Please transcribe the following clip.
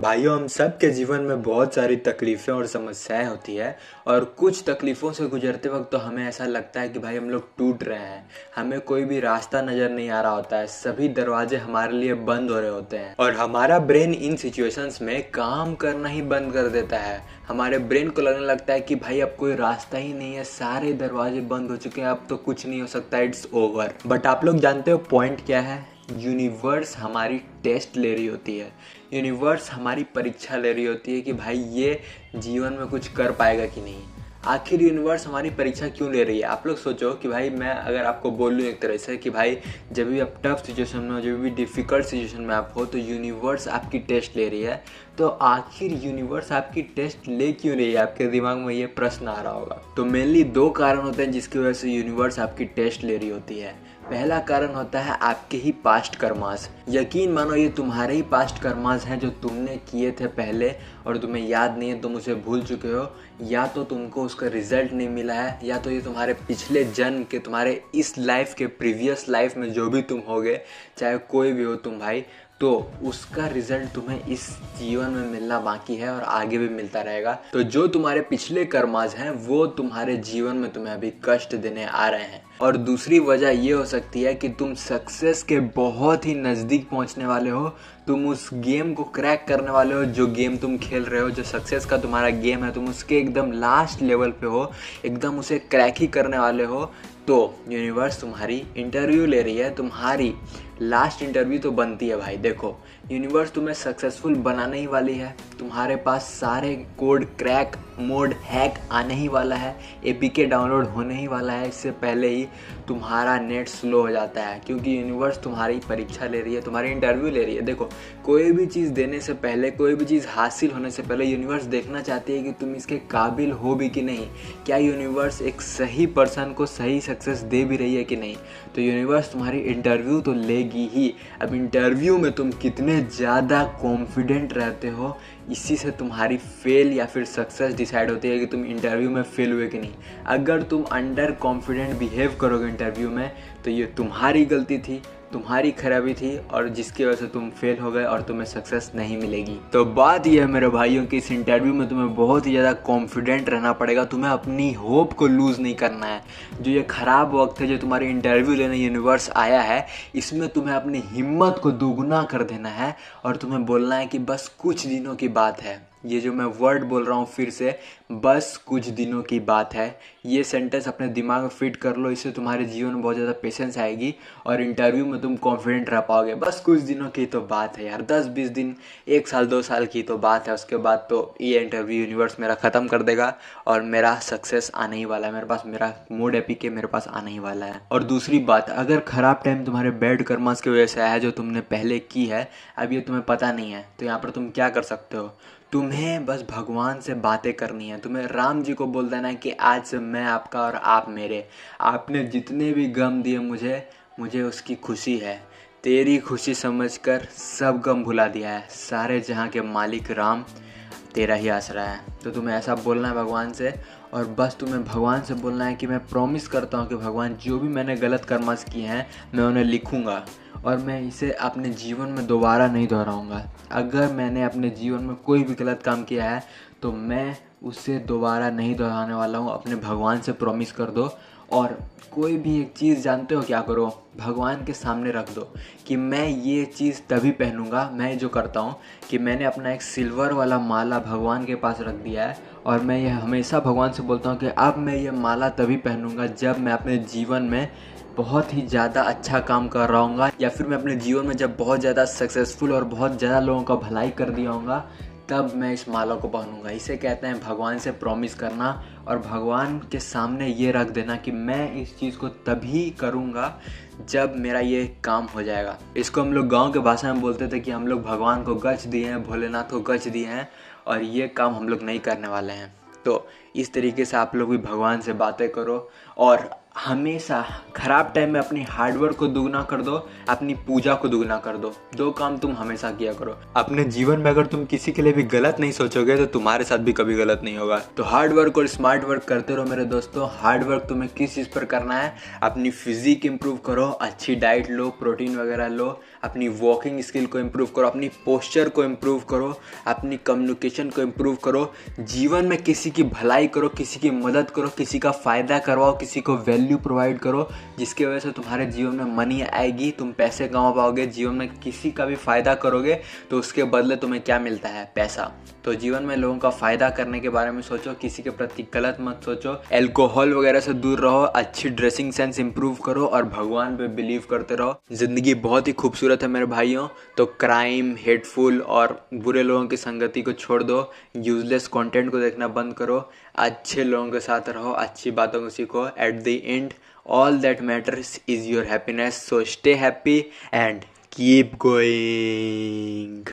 भाइयों, हम सब के जीवन में बहुत सारी तकलीफ़ें और समस्याएं होती है। और कुछ तकलीफ़ों से गुजरते वक्त तो हमें ऐसा लगता है कि भाई हम लोग टूट रहे हैं। हमें कोई भी रास्ता नज़र नहीं आ रहा होता है, सभी दरवाजे हमारे लिए बंद हो रहे होते हैं और हमारा ब्रेन इन सिचुएशंस में काम करना ही बंद कर देता है। हमारे ब्रेन को लगने लगता है कि भाई अब कोई रास्ता ही नहीं है, सारे दरवाजे बंद हो चुके हैं, अब तो कुछ नहीं हो सकता, इट्स ओवर। बट आप लोग जानते हो पॉइंट क्या है? यूनिवर्स हमारी टेस्ट ले रही होती है। यूनिवर्स हमारी परीक्षा ले रही होती है कि भाई ये जीवन में कुछ कर पाएगा कि नहीं। आखिर यूनिवर्स हमारी परीक्षा क्यों ले रही है? आप लोग सोचो कि भाई मैं अगर आपको बोल लूँ एक तरह से कि भाई जब भी आप टफ सिचुएशन में हो, जब भी डिफ़िकल्ट सिचुएशन में आप हो, तो यूनिवर्स आपकी टेस्ट ले रही है। तो आखिर यूनिवर्स आपकी टेस्ट ले क्यों रही है? आपके दिमाग में ये प्रश्न आ रहा होगा। तो मेनली दो कारण होते हैं जिसकी वजह से यूनिवर्स आपकी टेस्ट ले रही होती है। पहला कारण होता है आपके ही पास्ट कर्मास। यकीन मानो ये तुम्हारे ही पास्ट कर्मास हैं जो तुमने किए थे पहले और तुम्हें याद नहीं है, तुम उसे भूल चुके हो, या तो तुमको उसका रिजल्ट नहीं मिला है, या तो ये तुम्हारे पिछले जन्म के, तुम्हारे इस लाइफ के प्रीवियस लाइफ में जो भी तुम होगे, चाहे कोई भी हो तुम भाई, तो उसका रिजल्ट तुम्हें इस जीवन में मिलना बाकी है और आगे भी मिलता रहेगा। तो जो तुम्हारे पिछले कर्माज हैं वो तुम्हारे जीवन में तुम्हें अभी कष्ट देने आ रहे हैं। और दूसरी वजह ये हो सकती है कि तुम सक्सेस के बहुत ही नज़दीक पहुंचने वाले हो। तुम उस गेम को क्रैक करने वाले हो, जो गेम तुम खेल रहे हो, जो सक्सेस का तुम्हारा गेम है, तुम उसके एकदम लास्ट लेवल पे हो, एकदम उसे क्रैक ही करने वाले हो। तो यूनिवर्स तुम्हारी इंटरव्यू ले रही है, तुम्हारी लास्ट इंटरव्यू तो बनती है भाई। देखो, यूनिवर्स तुम्हें सक्सेसफुल बनाने ही वाली है। तुम्हारे पास सारे कोड क्रैक मोड हैक आने ही वाला है, एपीके डाउनलोड होने ही वाला है। इससे पहले ही तुम्हारा नेट स्लो हो जाता है, क्योंकि यूनिवर्स तुम्हारी परीक्षा ले रही है, तुम्हारी इंटरव्यू ले रही है। देखो, कोई भी चीज़ देने से पहले, कोई भी चीज़ हासिल होने से पहले यूनिवर्स देखना चाहती है कि तुम इसके काबिल हो भी कि नहीं। क्या यूनिवर्स एक सही पर्सन को सही सक्सेस दे भी रही है कि नहीं। तो यूनिवर्स तुम्हारी इंटरव्यू तो लेगी ही। अब इंटरव्यू में तुम कितने ज़्यादा कॉन्फिडेंट रहते हो, इसी से तुम्हारी फेल या फिर सक्सेस डिसाइड होती है कि तुम इंटरव्यू में फेल हुए कि नहीं। अगर तुम अंडर कॉन्फिडेंट बिहेव करोगे इंटरव्यू में, तो ये तुम्हारी गलती थी, तुम्हारी खराबी थी, और जिसकी वजह से तुम फेल हो गए और तुम्हें सक्सेस नहीं मिलेगी। तो बात यह है मेरे भाइयों कि इस इंटरव्यू में तुम्हें बहुत ही ज़्यादा कॉन्फिडेंट रहना पड़ेगा। तुम्हें अपनी होप को लूज़ नहीं करना है। जो ये ख़राब वक्त है, जो तुम्हारी इंटरव्यू लेने यूनिवर्स आया है, इसमें तुम्हें अपनी हिम्मत को दोगुना कर देना है और तुम्हें बोलना है कि बस कुछ दिनों की बात है। ये जो मैं वर्ड बोल रहा हूँ फिर से, बस कुछ दिनों की बात है, ये सेंटेंस अपने दिमाग में फिट कर लो। इससे तुम्हारे जीवन में बहुत ज़्यादा पेशेंस आएगी और इंटरव्यू में तुम कॉन्फिडेंट रह पाओगे। बस कुछ दिनों की तो बात है यार, 10-20 दिन, 1 साल 2 साल की तो बात है। उसके बाद तो ये इंटरव्यू यूनिवर्स मेरा ख़त्म कर देगा और मेरा सक्सेस आने ही वाला है। मेरे पास मेरा मोड एपीके मेरे पास आने ही वाला है। और दूसरी बात, अगर ख़राब टाइम तुम्हारे बैड कर्मास की वजह से आया है, जो तुमने पहले की है, अब ये तुम्हें पता नहीं है, तो यहाँ पर तुम क्या कर सकते हो? तुम्हें बस भगवान से बातें करनी है। तुम्हें राम जी को बोल देना है कि आज से मैं आपका और आप मेरे। आपने जितने भी गम दिए मुझे उसकी खुशी है। तेरी खुशी समझकर सब गम भुला दिया है। सारे जहाँ के मालिक राम, तेरा ही आसरा है। तो तुम्हें ऐसा बोलना है भगवान से। और बस तुम्हें भगवान से बोलना है कि मैं प्रॉमिस करता हूँ कि भगवान, जो भी मैंने गलत कर्मास किए हैं मैं उन्हें लिखूँगा और मैं इसे अपने जीवन में दोबारा नहीं दोहराऊँगा। अगर मैंने अपने जीवन में कोई भी गलत काम किया है तो मैं उसे दोबारा नहीं दोहराने वाला हूँ। अपने भगवान से प्रॉमिस कर दो। और कोई भी एक चीज़ जानते हो क्या करो? भगवान के सामने रख दो कि मैं ये चीज़ तभी पहनूंगा। मैं जो करता हूँ कि मैंने अपना एक सिल्वर वाला माला भगवान के पास रख दिया है और मैं ये हमेशा भगवान से बोलता हूँ कि अब मैं ये माला तभी पहनूंगा जब मैं अपने जीवन में बहुत ही ज़्यादा अच्छा काम कर रहा हूँगा, या फिर मैं अपने जीवन में जब बहुत ज़्यादा सक्सेसफुल और बहुत ज़्यादा लोगों का भलाई कर दिया हूँगा, तब मैं इस माला को पहनूंगा। इसे कहते हैं भगवान से प्रॉमिस करना और भगवान के सामने ये रख देना कि मैं इस चीज़ को तभी करूँगा जब मेरा ये काम हो जाएगा। इसको हम लोग गांव के भाषा में बोलते थे कि हम लोग भगवान को गच दिए हैं, भोलेनाथ को गच दिए हैं और ये काम हम लोग नहीं करने वाले हैं। तो इस तरीके से आप लोग भी भगवान से बातें करो और हमेशा खराब टाइम में अपनी हार्डवर्क को दुगना कर दो, अपनी पूजा को दुगना कर दो। दो काम तुम हमेशा किया करो। अपने जीवन में अगर तुम किसी के लिए भी गलत नहीं सोचोगे तो तुम्हारे साथ भी कभी गलत नहीं होगा। तो हार्ड वर्क और स्मार्ट वर्क करते रहो मेरे दोस्तों। हार्ड वर्क तुम्हें किस चीज़ पर करना है? अपनी फिजिक इंप्रूव करो, अच्छी डाइट लो, प्रोटीन वगैरह लो, अपनी वॉकिंग स्किल को इम्प्रूव करो, अपनी पोस्चर को इम्प्रूव करो, अपनी कम्युनिकेशन को इम्प्रूव करो, जीवन में किसी की भलाई करो, किसी की मदद करो, किसी का फ़ायदा करवाओ, किसी को वैल्यू प्रोवाइड करो, जिसकी वजह से तुम्हारे जीवन में मनी आएगी, तुम पैसे कमा पाओगे। जीवन में किसी का भी फ़ायदा करोगे तो उसके बदले तुम्हें क्या मिलता है? पैसा। तो जीवन में लोगों का फ़ायदा करने के बारे में सोचो, किसी के प्रति गलत मत सोचो, अल्कोहल वगैरह से दूर रहो, अच्छी ड्रेसिंग सेंस इंप्रूव करो और भगवान पे बिलीव करते रहो। ज़िंदगी बहुत ही खूबसूरत है मेरे भाइयों। तो क्राइम, हेटफुल और बुरे लोगों की संगति को छोड़ दो, यूजलेस कंटेंट को देखना बंद करो, अच्छे लोगों के साथ रहो, अच्छी बातों को सीखो। At the end all that matters is your happiness, so stay happy and keep going.